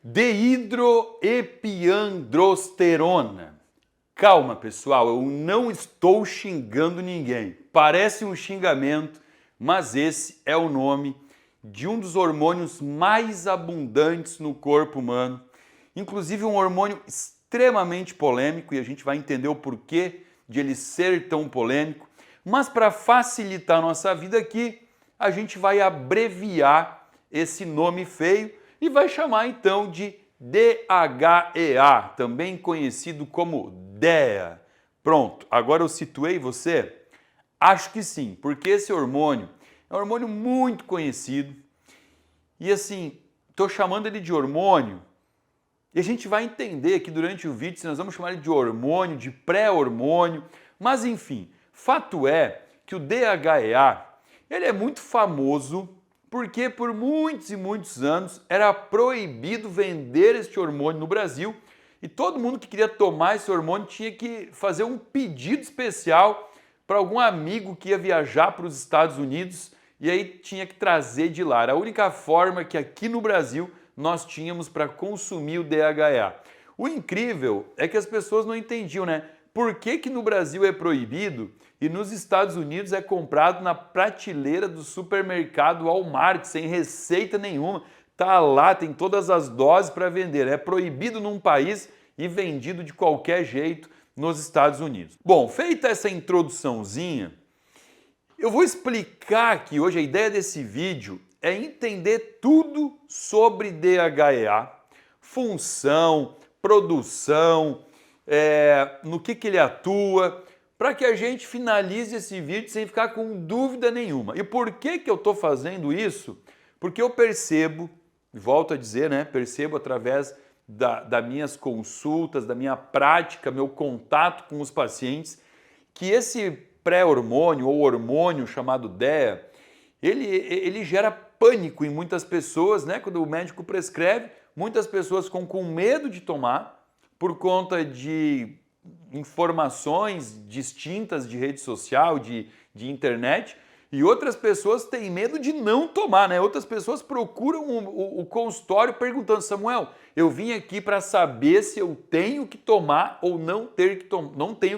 Dehidroepiandrosterona. Calma, pessoal, eu não estou xingando ninguém. Parece um xingamento, mas esse é o nome de um dos hormônios mais abundantes no corpo humano. Inclusive um hormônio extremamente polêmico, e a gente vai entender o porquê de ele ser tão polêmico. Mas para facilitar a nossa vida aqui, a gente vai abreviar esse nome feio e vai chamar então de DHEA, também conhecido como DEA. Pronto, agora eu situei você? Acho que sim, porque esse hormônio é um hormônio muito conhecido e assim, estou chamando ele de hormônio e a gente vai entender aqui durante o vídeo se nós vamos chamar ele de hormônio, de pré-hormônio, mas enfim, fato é que o DHEA ele é muito famoso porque por muitos e muitos anos era proibido vender este hormônio no Brasil e todo mundo que queria tomar esse hormônio tinha que fazer um pedido especial para algum amigo que ia viajar para os Estados Unidos e aí tinha que trazer de lá. Era a única forma que aqui no Brasil nós tínhamos para consumir o DHEA. O incrível é que as pessoas não entendiam, né? Por que no Brasil é proibido e nos Estados Unidos é comprado na prateleira do supermercado Walmart, sem receita nenhuma? Tá lá, tem todas as doses para vender. É proibido num país e vendido de qualquer jeito nos Estados Unidos. Bom, feita essa introduçãozinha, eu vou explicar aqui hoje, a ideia desse vídeo é entender tudo sobre DHEA, função, produção, no que ele atua, para que a gente finalize esse vídeo sem ficar com dúvida nenhuma. E por que eu estou fazendo isso? Porque eu percebo, volto a dizer, né, percebo através das minhas consultas, da minha prática, meu contato com os pacientes, que esse pré-hormônio ou hormônio chamado DHEA, ele gera pânico em muitas pessoas, né? Quando o médico prescreve, muitas pessoas ficam com medo de tomar por conta de informações distintas de rede social, de internet, e outras pessoas têm medo de não tomar, né? Outras pessoas procuram o consultório perguntando: Samuel, eu vim aqui para saber se eu tenho que tomar ou não tenho que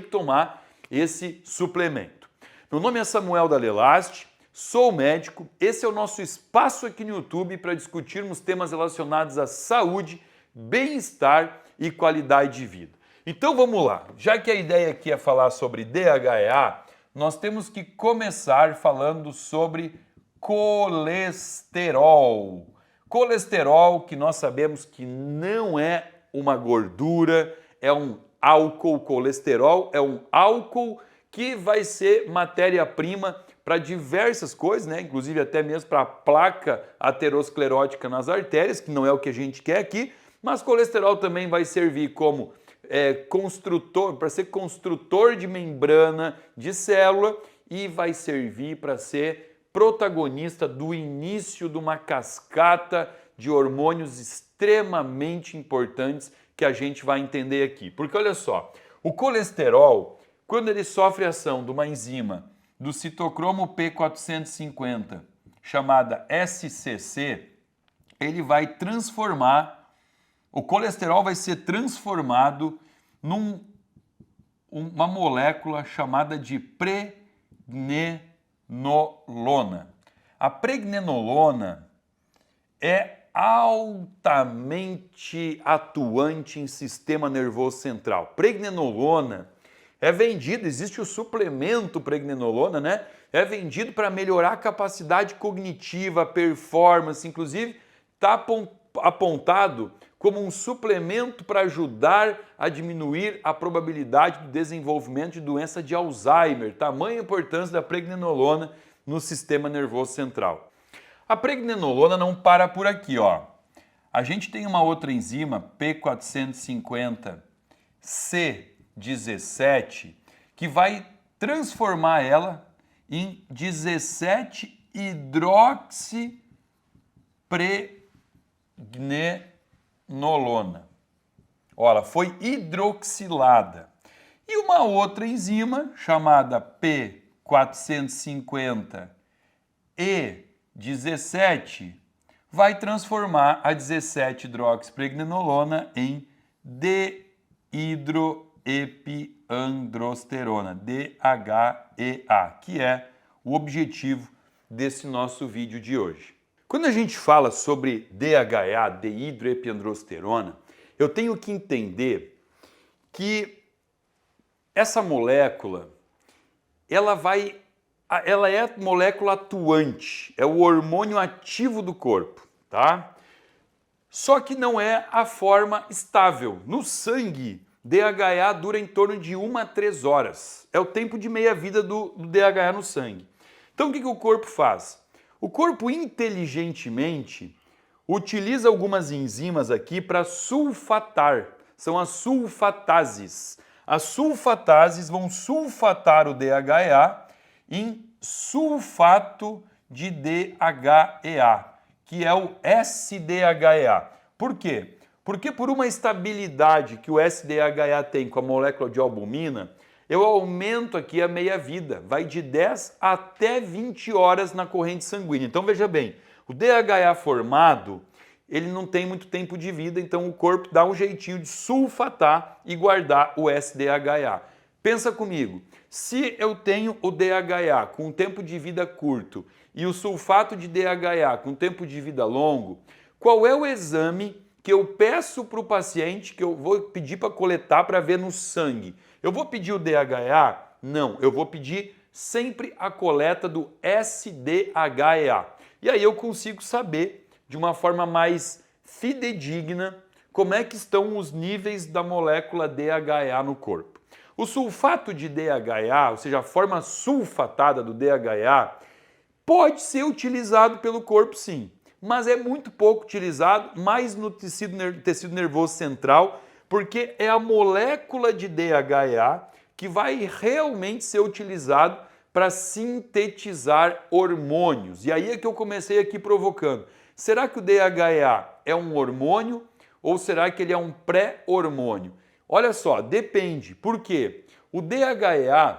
tomar esse suplemento. Meu nome é Samuel Dalelaste, sou médico, esse é o nosso espaço aqui no YouTube para discutirmos temas relacionados à saúde, bem-estar e qualidade de vida. Então vamos lá, já que a ideia aqui é falar sobre DHEA, nós temos que começar falando sobre colesterol. Colesterol, que nós sabemos que não é uma gordura, é um álcool. Colesterol é um álcool que vai ser matéria-prima para diversas coisas, né? Inclusive até mesmo para a placa aterosclerótica nas artérias, que não é o que a gente quer aqui, mas colesterol também vai servir como construtor, para ser construtor de membrana de célula e vai servir para ser protagonista do início de uma cascata de hormônios extremamente importantes que a gente vai entender aqui. Porque olha só, o colesterol, quando ele sofre ação de uma enzima do citocromo P450, chamada SCC, ele vai transformar, o colesterol vai ser transformado numa molécula chamada de pregnenolona. A pregnenolona é altamente atuante em sistema nervoso central. Pregnenolona é vendido, existe o suplemento pregnenolona, né? É vendido para melhorar a capacidade cognitiva, a performance, inclusive está apontado como um suplemento para ajudar a diminuir a probabilidade do desenvolvimento de doença de Alzheimer. Tamanha importância da pregnenolona no sistema nervoso central. A pregnenolona não para por aqui, ó. A gente tem uma outra enzima, P450C17, que vai transformar ela em 17-hidroxipregnenolona. Ó, ela foi hidroxilada. E uma outra enzima, chamada P450E17, vai transformar a 17-hidroxipregnenolona em dehidroepiandrosterona, DHEA, que é o objetivo desse nosso vídeo de hoje. Quando a gente fala sobre DHEA, dehidroepiandrosterona, eu tenho que entender que essa molécula, ela é molécula atuante, é o hormônio ativo do corpo, tá? Só que não é a forma estável. No sangue, DHEA dura em torno de 1 a 3 horas. É o tempo de meia-vida do DHEA no sangue. Então o que o corpo faz? O corpo inteligentemente utiliza algumas enzimas aqui para sulfatar. São as sulfatases. As sulfatases vão sulfatar o DHEA em sulfato de DHEA, que é o SDHEA. Por quê? Porque por uma estabilidade que o SDHEA tem com a molécula de albumina, eu aumento aqui a meia-vida, vai de 10 até 20 horas na corrente sanguínea. Então veja bem, o DHEA formado, ele não tem muito tempo de vida, então o corpo dá um jeitinho de sulfatar e guardar o SDHEA. Pensa comigo, se eu tenho o DHEA com um tempo de vida curto e o sulfato de DHEA com tempo de vida longo, qual é o exame que eu peço para o paciente, que eu vou pedir para coletar para ver no sangue? Eu vou pedir o DHEA? Não, eu vou pedir sempre a coleta do SDHEA. E aí eu consigo saber de uma forma mais fidedigna como é que estão os níveis da molécula DHEA no corpo. O sulfato de DHEA, ou seja, a forma sulfatada do DHEA, pode ser utilizado pelo corpo sim, mas é muito pouco utilizado, mais no tecido nervoso central, porque é a molécula de DHEA que vai realmente ser utilizado para sintetizar hormônios. E aí é que eu comecei aqui provocando. Será que o DHEA é um hormônio ou será que ele é um pré-hormônio? Olha só, depende. Por quê? O DHEA,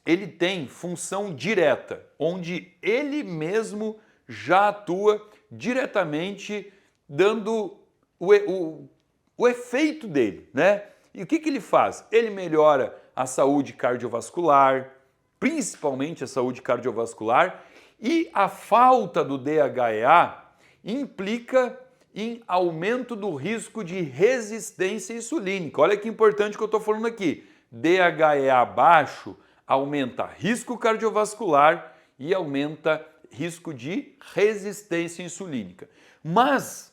ele tem função direta, onde ele mesmo já atua diretamente dando o efeito dele, né? E o que ele faz? Ele melhora a saúde cardiovascular, principalmente a saúde cardiovascular, e a falta do DHEA implica em aumento do risco de resistência insulínica. Olha que importante que eu estou falando aqui. DHEA baixo aumenta risco cardiovascular e aumenta risco de resistência insulínica. Mas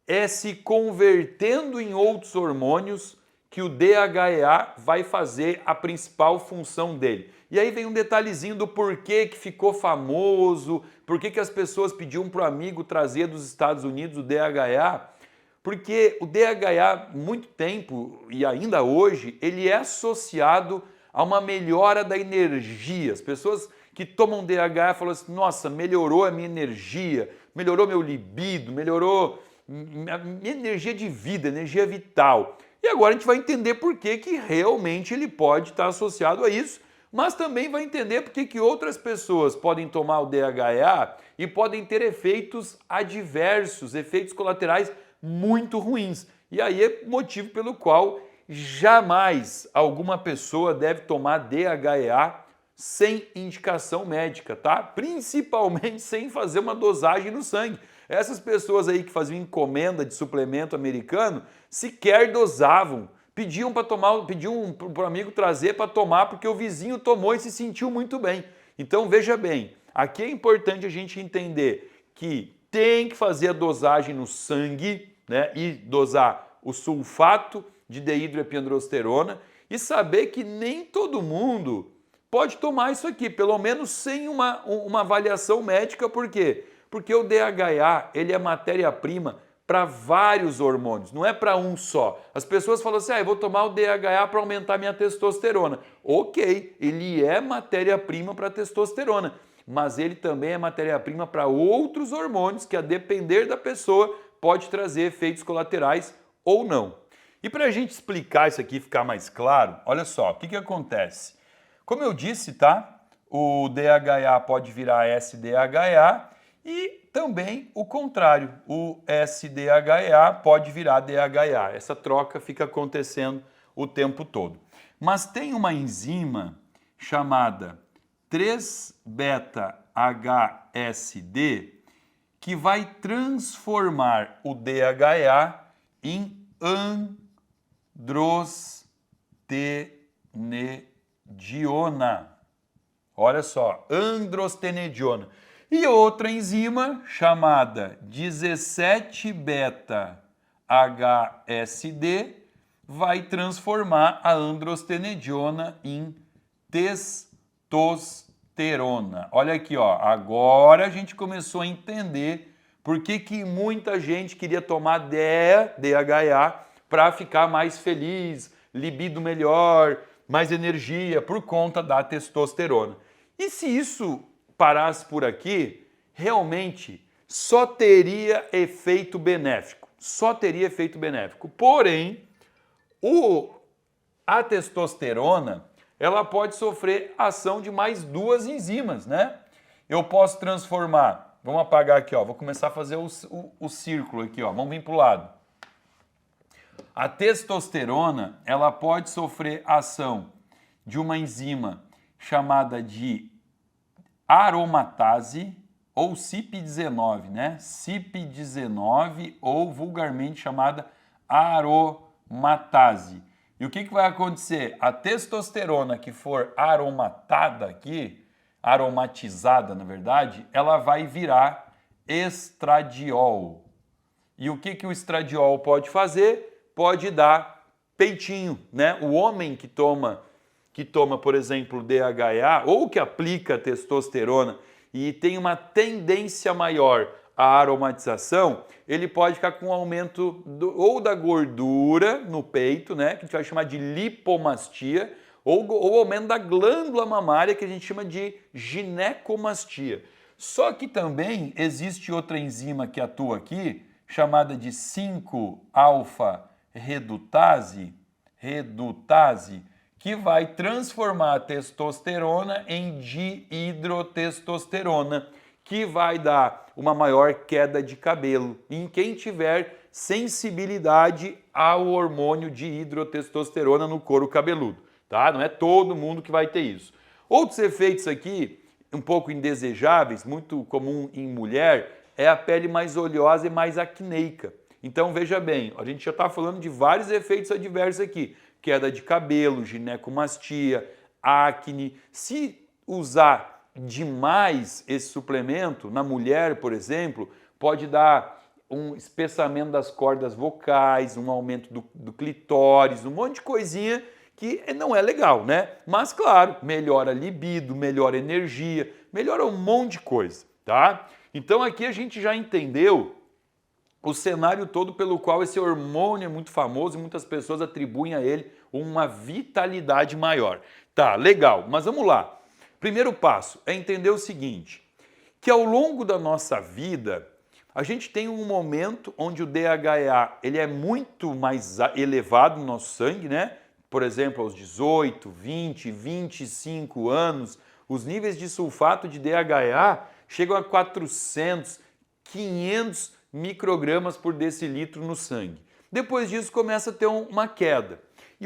é se convertendo em outros hormônios que o DHEA vai fazer a principal função dele. E aí vem um detalhezinho do porquê que ficou famoso, porquê que as pessoas pediam para o amigo trazer dos Estados Unidos o DHEA, porque o DHEA, muito tempo e ainda hoje, ele é associado a uma melhora da energia. As pessoas que tomam DHEA falam assim, nossa, melhorou a minha energia, melhorou meu libido, melhorou minha energia de vida, energia vital. E agora a gente vai entender por que realmente ele pode estar associado a isso, mas também vai entender por que outras pessoas podem tomar o DHEA e podem ter efeitos adversos, efeitos colaterais muito ruins. E aí é motivo pelo qual jamais alguma pessoa deve tomar DHEA sem indicação médica, tá? Principalmente sem fazer uma dosagem no sangue. Essas pessoas aí que faziam encomenda de suplemento americano sequer dosavam. Pediam para tomar, pediam para o amigo trazer para tomar porque o vizinho tomou e se sentiu muito bem. Então veja bem, aqui é importante a gente entender que tem que fazer a dosagem no sangue, né, e dosar o sulfato de dehidroepiandrosterona e saber que nem todo mundo pode tomar isso aqui, pelo menos sem uma avaliação médica. Por quê? Porque o DHEA ele é matéria-prima para vários hormônios, não é para um só. As pessoas falam assim, eu vou tomar o DHEA para aumentar minha testosterona. Ok, ele é matéria-prima para testosterona, mas ele também é matéria-prima para outros hormônios que, a depender da pessoa, pode trazer efeitos colaterais ou não. E para a gente explicar isso aqui e ficar mais claro, olha só, o que acontece? Como eu disse, tá? O DHEA pode virar SDHEA E também o contrário, o SDHEA pode virar DHEA. Essa troca fica acontecendo o tempo todo. Mas tem uma enzima chamada 3-beta-HSD que vai transformar o DHEA em androstenediona. Olha só, androstenediona. E outra enzima chamada 17-beta-HSD vai transformar a androstenediona em testosterona. Olha aqui, ó, agora a gente começou a entender por que muita gente queria tomar DHEA para ficar mais feliz, libido melhor, mais energia, por conta da testosterona. E se isso parasse por aqui, realmente só teria efeito benéfico. Só teria efeito benéfico. Porém, a testosterona, ela pode sofrer ação de mais duas enzimas, né? Eu posso transformar, vamos apagar aqui, ó, vou começar a fazer o círculo aqui, ó, vamos vir para o lado. A testosterona, ela pode sofrer ação de uma enzima chamada de aromatase ou CYP19, né? CYP19 ou vulgarmente chamada aromatase. E o que vai acontecer? A testosterona que for aromatada aqui, aromatizada na verdade, ela vai virar estradiol. E o que o estradiol pode fazer? Pode dar peitinho, né? O homem que toma, por exemplo, DHEA ou que aplica testosterona e tem uma tendência maior à aromatização, ele pode ficar com um aumento ou da gordura no peito, né, que a gente vai chamar de lipomastia, ou aumento da glândula mamária, que a gente chama de ginecomastia. Só que também existe outra enzima que atua aqui, chamada de 5-alfa-redutase, que vai transformar a testosterona em dihidrotestosterona, que vai dar uma maior queda de cabelo em quem tiver sensibilidade ao hormônio dihidrotestosterona no couro cabeludo, tá? Não é todo mundo que vai ter isso. Outros efeitos aqui, um pouco indesejáveis, muito comum em mulher, é a pele mais oleosa e mais acneica. Então veja bem, a gente já está falando de vários efeitos adversos aqui. Queda de cabelo, ginecomastia, acne. Se usar demais esse suplemento, na mulher, por exemplo, pode dar um espessamento das cordas vocais, um aumento do clitóris, um monte de coisinha que não é legal, né? Mas, claro, melhora a libido, melhora a energia, melhora um monte de coisa, tá? Então aqui a gente já entendeu o cenário todo pelo qual esse hormônio é muito famoso e muitas pessoas atribuem a ele uma vitalidade maior. Tá, legal, mas vamos lá. Primeiro passo é entender o seguinte, que ao longo da nossa vida, a gente tem um momento onde o DHEA ele é muito mais elevado no nosso sangue, né? Por exemplo, aos 18, 20, 25 anos, os níveis de sulfato de DHEA chegam a 400, 500 microgramas por decilitro no sangue. Depois disso começa a ter uma queda. E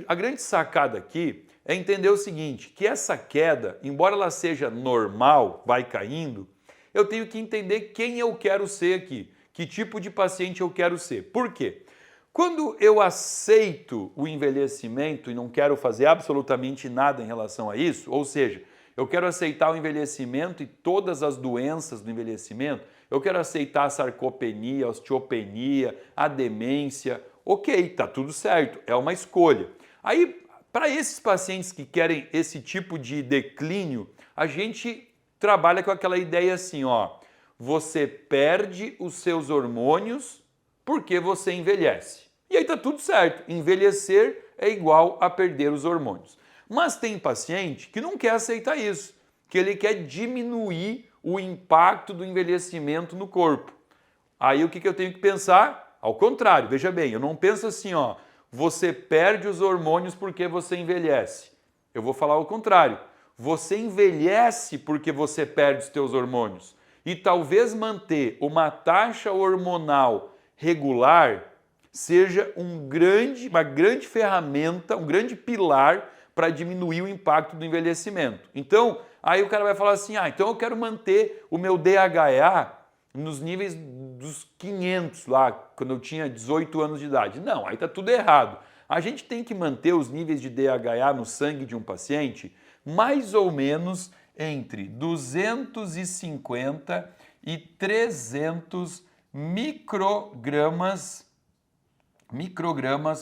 a grande sacada aqui é entender o seguinte, que essa queda, embora ela seja normal, vai caindo, eu tenho que entender quem eu quero ser aqui, que tipo de paciente eu quero ser. Por quê? Quando eu aceito o envelhecimento e não quero fazer absolutamente nada em relação a isso, ou seja, eu quero aceitar o envelhecimento e todas as doenças do envelhecimento, eu quero aceitar a sarcopenia, a osteopenia, a demência, ok, tá tudo certo, é uma escolha. Aí, para esses pacientes que querem esse tipo de declínio, a gente trabalha com aquela ideia assim, ó, você perde os seus hormônios porque você envelhece. E aí tá tudo certo, envelhecer é igual a perder os hormônios. Mas tem paciente que não quer aceitar isso, que ele quer diminuir o impacto do envelhecimento no corpo. Aí o que eu tenho que pensar? Ao contrário, veja bem, eu não penso assim, ó, você perde os hormônios porque você envelhece. Eu vou falar o contrário. Você envelhece porque você perde os teus hormônios. e talvez manter uma taxa hormonal regular seja uma grande ferramenta, um grande pilar para diminuir o impacto do envelhecimento. Então, aí o cara vai falar assim, então eu quero manter o meu DHA nos níveis dos 500 lá, quando eu tinha 18 anos de idade. Não, aí está tudo errado. A gente tem que manter os níveis de DHA no sangue de um paciente mais ou menos entre 250 e 300 microgramas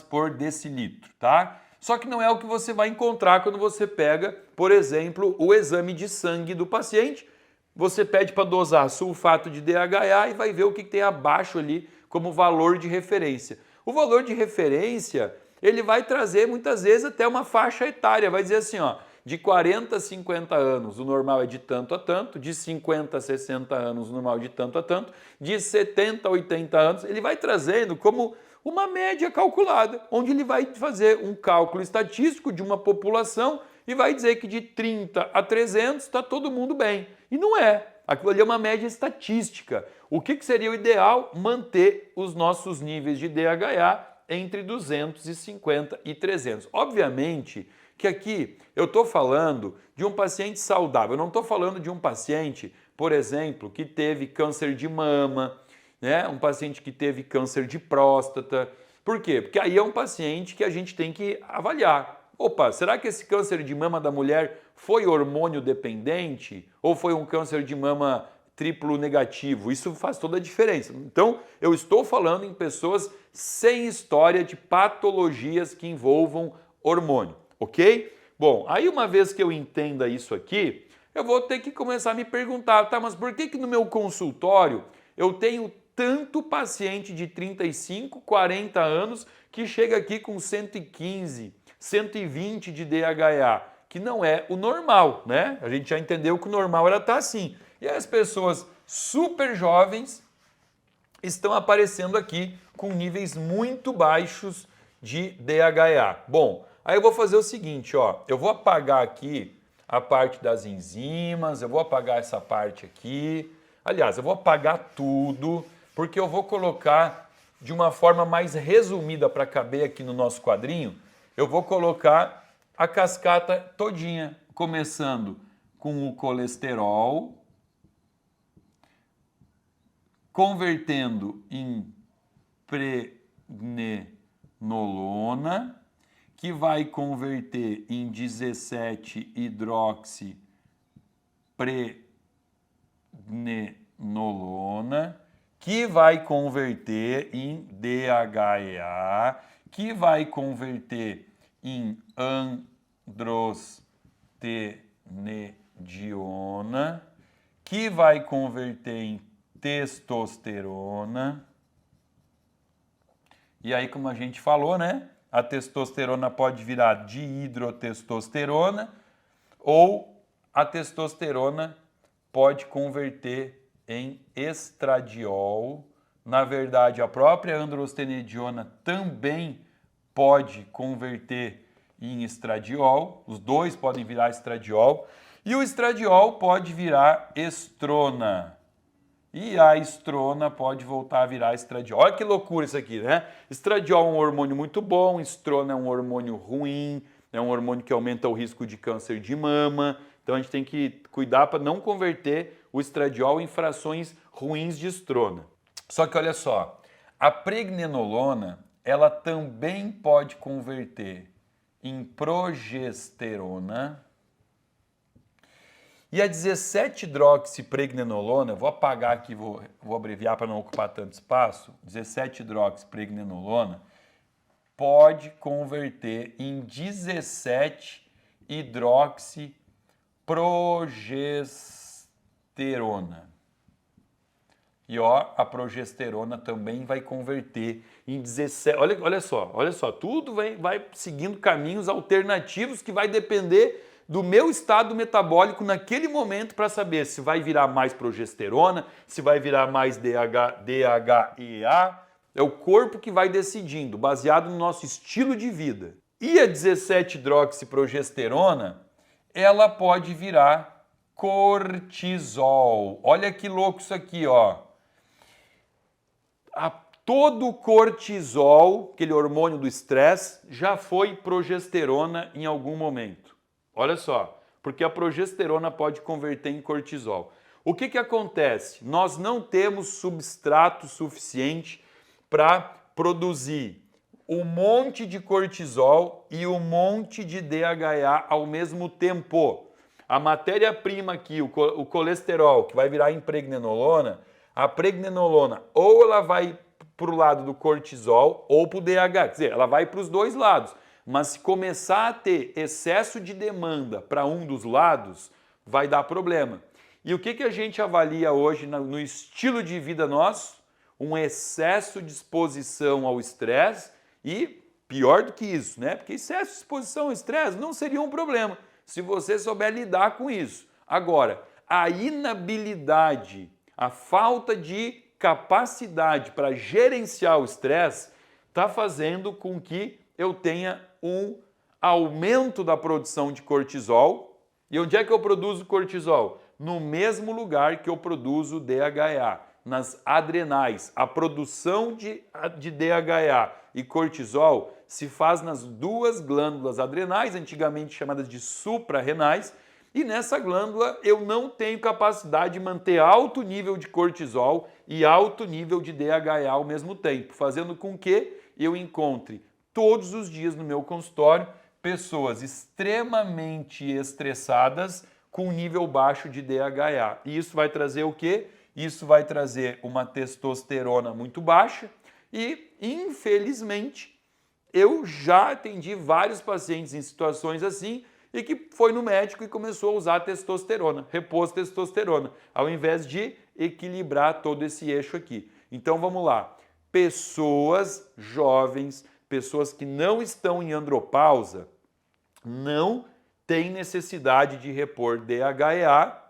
por decilitro, tá? Só que não é o que você vai encontrar quando você pega, por exemplo, o exame de sangue do paciente. Você pede para dosar sulfato de DHA e vai ver o que tem abaixo ali como valor de referência. O valor de referência, ele vai trazer muitas vezes até uma faixa etária, vai dizer assim, de 40 a 50 anos o normal é de tanto a tanto, de 50 a 60 anos o normal é de tanto a tanto, de 70 a 80 anos, ele vai trazendo como uma média calculada, onde ele vai fazer um cálculo estatístico de uma população e vai dizer que de 30 a 300 está todo mundo bem. E não é. Aquilo ali é uma média estatística. O que seria o ideal? Manter os nossos níveis de DHA entre 250 e 300. Obviamente que aqui eu estou falando de um paciente saudável, eu não estou falando de um paciente, por exemplo, que teve câncer de mama, né? Um paciente que teve câncer de próstata. Por quê? Porque aí é um paciente que a gente tem que avaliar. Opa, será que esse câncer de mama da mulher foi hormônio dependente ou foi um câncer de mama triplo negativo? Isso faz toda a diferença. Então, eu estou falando em pessoas sem história de patologias que envolvam hormônio, ok? Bom, aí uma vez que eu entenda isso aqui, eu vou ter que começar a me perguntar, tá, mas por que no meu consultório eu tenho tanto paciente de 35, 40 anos que chega aqui com 115, 120 de DHA, que não é o normal, né? A gente já entendeu que o normal era estar assim. E as pessoas super jovens estão aparecendo aqui com níveis muito baixos de DHA. Bom, aí eu vou fazer o seguinte, eu vou apagar aqui a parte das enzimas, eu vou apagar essa parte aqui. Aliás, eu vou apagar tudo, porque eu vou colocar de uma forma mais resumida para caber aqui no nosso quadrinho, eu vou colocar a cascata todinha, começando com o colesterol, convertendo em pregnenolona, que vai converter em 17-hidroxipregnenolona, que vai converter em DHEA, que vai converter em androstenediona, que vai converter em testosterona. E aí, como a gente falou, né? A testosterona pode virar dihidrotestosterona ou a testosterona pode converter em estradiol. Na verdade, a própria androstenediona também pode converter em estradiol. Os dois podem virar estradiol. E o estradiol pode virar estrona. E a estrona pode voltar a virar estradiol. Olha que loucura isso aqui, né? Estradiol é um hormônio muito bom, estrona é um hormônio ruim, é um hormônio que aumenta o risco de câncer de mama. Então a gente tem que cuidar para não converter o estradiol em frações ruins de estrona. Só que olha só, a pregnenolona, ela também pode converter em progesterona. E a 17-hidroxipregnenolona, vou apagar aqui, vou abreviar para não ocupar tanto espaço, 17-hidroxipregnenolona pode converter em 17-hidroxiprogesterona. E a progesterona também vai converter em 17... Olha só, tudo vai seguindo caminhos alternativos que vai depender do meu estado metabólico naquele momento para saber se vai virar mais progesterona, se vai virar mais DHEA. É o corpo que vai decidindo, baseado no nosso estilo de vida. E a 17-hidroxiprogesterona, ela pode virar cortisol. Olha que louco isso aqui, ó. Todo cortisol, aquele hormônio do estresse, já foi progesterona em algum momento. Olha só, porque a progesterona pode converter em cortisol. O que que acontece? Nós não temos substrato suficiente para produzir um monte de cortisol e um monte de DHA ao mesmo tempo. A matéria-prima aqui, o colesterol, que vai virar em pregnenolona, a pregnenolona ou ela vai para o lado do cortisol ou para o DHA, quer dizer, ela vai para os dois lados. Mas se começar a ter excesso de demanda para um dos lados, vai dar problema. E o que que a gente avalia hoje no estilo de vida nosso? Um excesso de exposição ao estresse e pior do que isso, né? Porque excesso de exposição ao estresse não seria um problema se você souber lidar com isso. Agora, a inabilidade, a falta de capacidade para gerenciar o estresse está fazendo com que eu tenha um aumento da produção de cortisol. E onde é que eu produzo cortisol? No mesmo lugar que eu produzo DHA, nas adrenais. A produção de DHA e cortisol se faz nas duas glândulas adrenais, antigamente chamadas de suprarrenais, e nessa glândula eu não tenho capacidade de manter alto nível de cortisol e alto nível de DHA ao mesmo tempo, fazendo com que eu encontre todos os dias no meu consultório pessoas extremamente estressadas com nível baixo de DHA. E isso vai trazer o quê? Isso vai trazer uma testosterona muito baixa e, infelizmente, eu já atendi vários pacientes em situações assim e que foi no médico e começou a usar testosterona, repôs testosterona, ao invés de equilibrar todo esse eixo aqui. Então vamos lá, pessoas jovens, pessoas que não estão em andropausa, não têm necessidade de repor DHA,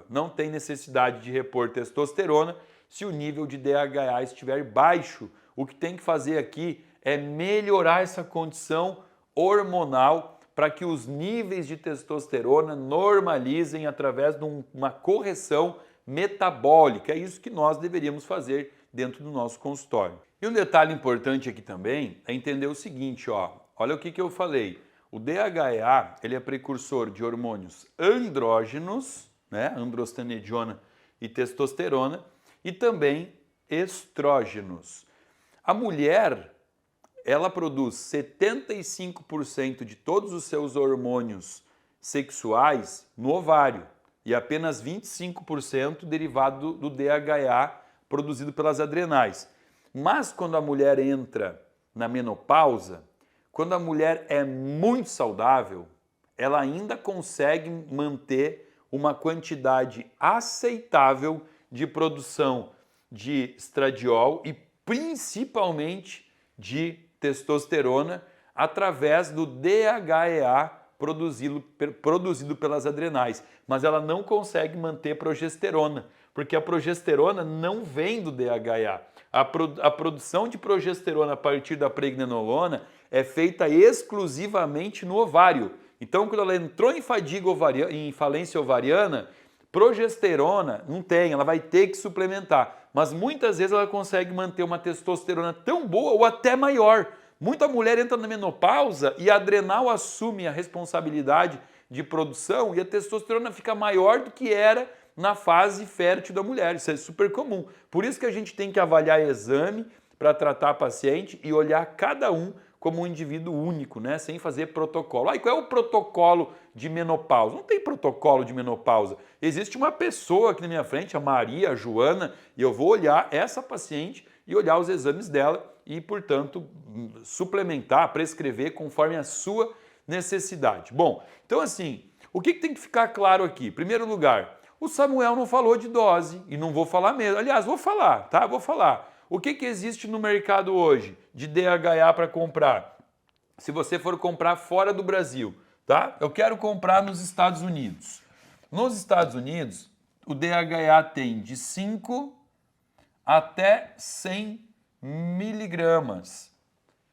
não tem necessidade de repor testosterona se o nível de DHA estiver baixo. O que tem que fazer aqui é melhorar essa condição hormonal para que os níveis de testosterona normalizem através de uma correção metabólica. É isso que nós deveríamos fazer dentro do nosso consultório. E um detalhe importante aqui também é entender o seguinte, ó. Olha o que eu falei. O DHA, ele é precursor de hormônios andrógenos, né, androstenediona e testosterona, e também estrógenos. A mulher, ela produz 75% de todos os seus hormônios sexuais no ovário e apenas 25% derivado do DHA produzido pelas adrenais. Mas quando a mulher entra na menopausa, quando a mulher é muito saudável, ela ainda consegue manter uma quantidade aceitável de produção de estradiol e principalmente de testosterona através do DHEA produzido pelas adrenais. Mas ela não consegue manter progesterona, porque a progesterona não vem do DHEA. A produção de progesterona a partir da pregnenolona é feita exclusivamente no ovário. Então, quando ela entrou em fadiga ovariana, em falência ovariana, progesterona não tem, ela vai ter que suplementar. Mas muitas vezes ela consegue manter uma testosterona tão boa ou até maior. Muita mulher entra na menopausa e a adrenal assume a responsabilidade de produção e a testosterona fica maior do que era na fase fértil da mulher. Isso é super comum. Por isso que a gente tem que avaliar exame para tratar a paciente e olhar cada um como um indivíduo único, né? Sem fazer protocolo. E qual é o protocolo de menopausa? Não tem protocolo de menopausa. Existe uma pessoa aqui na minha frente, a Maria, a Joana, e eu vou olhar essa paciente e olhar os exames dela e, portanto, suplementar, prescrever conforme a sua necessidade. Bom, então assim, o que tem que ficar claro aqui? Em primeiro lugar, o Samuel não falou de dose e não vou falar mesmo. Aliás, vou falar, tá? Vou falar. O que existe no mercado hoje de DHA para comprar? Se você for comprar fora do Brasil, tá? Eu quero comprar nos Estados Unidos. Nos Estados Unidos, o DHA tem de 5 até 100 miligramas.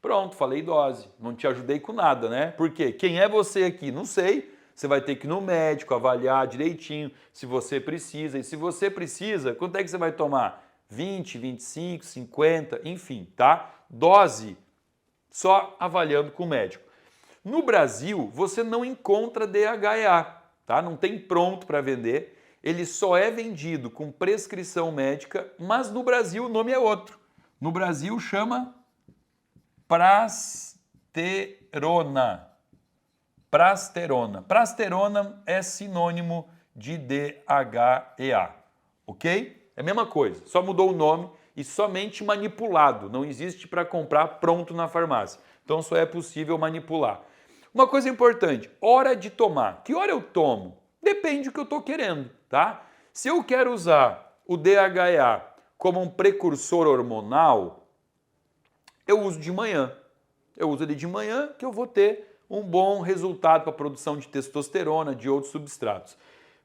Pronto, falei dose. Não te ajudei com nada, né? Por quê? Quem é você aqui? Não sei. você vai ter que ir no médico avaliar direitinho se você precisa. E se você precisa, quanto é que você vai tomar? 20, 25, 50, enfim, tá? Dose só avaliando com o médico. No Brasil, você não encontra DHEA, tá? Não tem pronto para vender. Ele só é vendido com prescrição médica, mas no Brasil o nome é outro. No Brasil chama prasterona. Prasterona. Prasterona é sinônimo de DHEA, ok? É a mesma coisa, só mudou o nome e somente manipulado. Não existe para comprar pronto na farmácia. Então só é possível manipular. Uma coisa importante, hora de tomar. Que hora eu tomo? Depende do que eu estou querendo, tá? Se eu quero usar o DHEA como um precursor hormonal, eu uso de manhã. Eu uso ele de manhã que eu vou ter um bom resultado para a produção de testosterona, de outros substratos.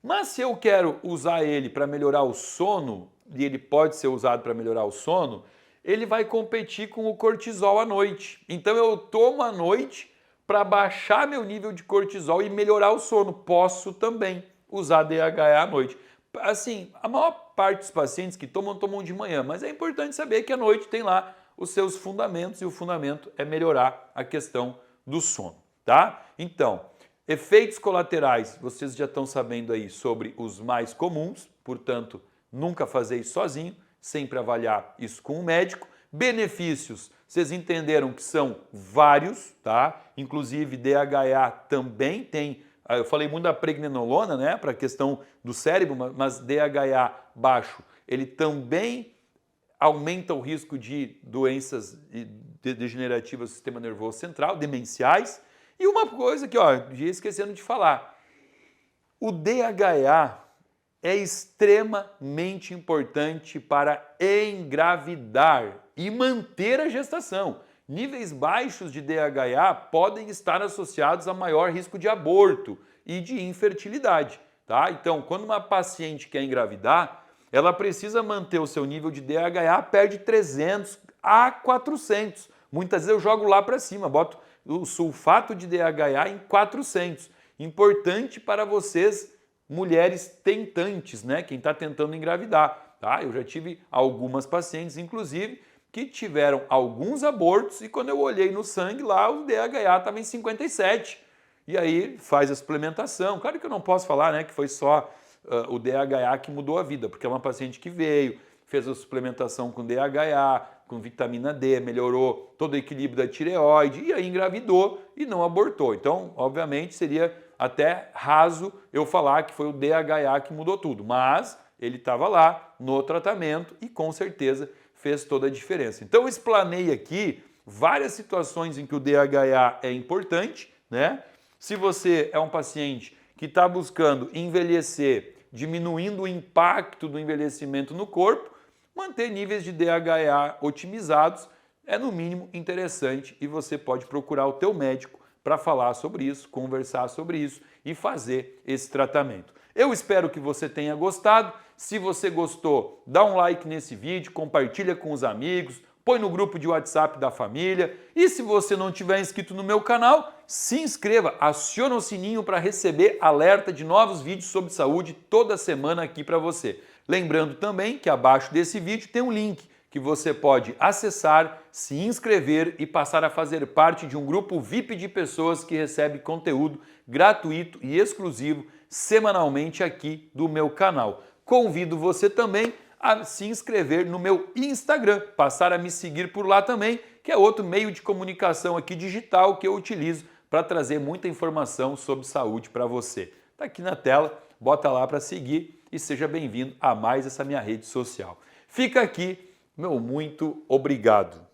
Mas se eu quero usar ele para melhorar o sono, e ele pode ser usado para melhorar o sono, ele vai competir com o cortisol à noite. Então eu tomo à noite para baixar meu nível de cortisol e melhorar o sono. Posso também usar DHA à noite. Assim, a maior parte dos pacientes que tomam de manhã, mas é importante saber que à noite tem lá os seus fundamentos e o fundamento é melhorar a questão do sono, tá? Então, efeitos colaterais, vocês já estão sabendo aí sobre os mais comuns, portanto, nunca fazer isso sozinho, sempre avaliar isso com um médico. Benefícios, vocês entenderam que são vários, tá? Inclusive DHA também tem, eu falei muito da pregnenolona, né, para a questão do cérebro, mas DHA baixo, ele também aumenta o risco de doenças degenerativas do sistema nervoso central, demenciais. E uma coisa que, ia esquecendo de falar, o DHA é extremamente importante para engravidar e manter a gestação. Níveis baixos de DHA podem estar associados a maior risco de aborto e de infertilidade, tá? Então, quando uma paciente quer engravidar, ela precisa manter o seu nível de DHA perto de 300 a 400. Muitas vezes eu jogo lá para cima, boto o sulfato de DHA em 400. Importante para vocês, mulheres tentantes, né? Quem está tentando engravidar, tá? Eu já tive algumas pacientes, inclusive, que tiveram alguns abortos e quando eu olhei no sangue lá, o DHA estava em 57. E aí faz a suplementação. Claro que eu não posso falar, né, que foi só o DHA que mudou a vida, porque é uma paciente que veio, fez a suplementação com DHA, com vitamina D, melhorou todo o equilíbrio da tireoide e aí engravidou e não abortou. Então, obviamente, seria até raso eu falar que foi o DHA que mudou tudo, mas ele estava lá no tratamento e com certeza fez toda a diferença. Então, eu explanei aqui várias situações em que o DHA é importante, né? Se você é um paciente que está buscando envelhecer, diminuindo o impacto do envelhecimento no corpo, manter níveis de DHA otimizados é no mínimo interessante e você pode procurar o teu médico para falar sobre isso, conversar sobre isso e fazer esse tratamento. Eu espero que você tenha gostado. Se você gostou, dá um like nesse vídeo, compartilha com os amigos, põe no grupo de WhatsApp da família e se você não tiver inscrito no meu canal, se inscreva, aciona o sininho para receber alerta de novos vídeos sobre saúde toda semana aqui para você. Lembrando também que abaixo desse vídeo tem um link que você pode acessar, se inscrever e passar a fazer parte de um grupo VIP de pessoas que recebe conteúdo gratuito e exclusivo semanalmente aqui do meu canal. Convido você também a se inscrever no meu Instagram, passar a me seguir por lá também, que é outro meio de comunicação aqui digital que eu utilizo para trazer muita informação sobre saúde para você. Está aqui na tela, bota lá para seguir e seja bem-vindo a mais essa minha rede social. Fica aqui, meu muito obrigado.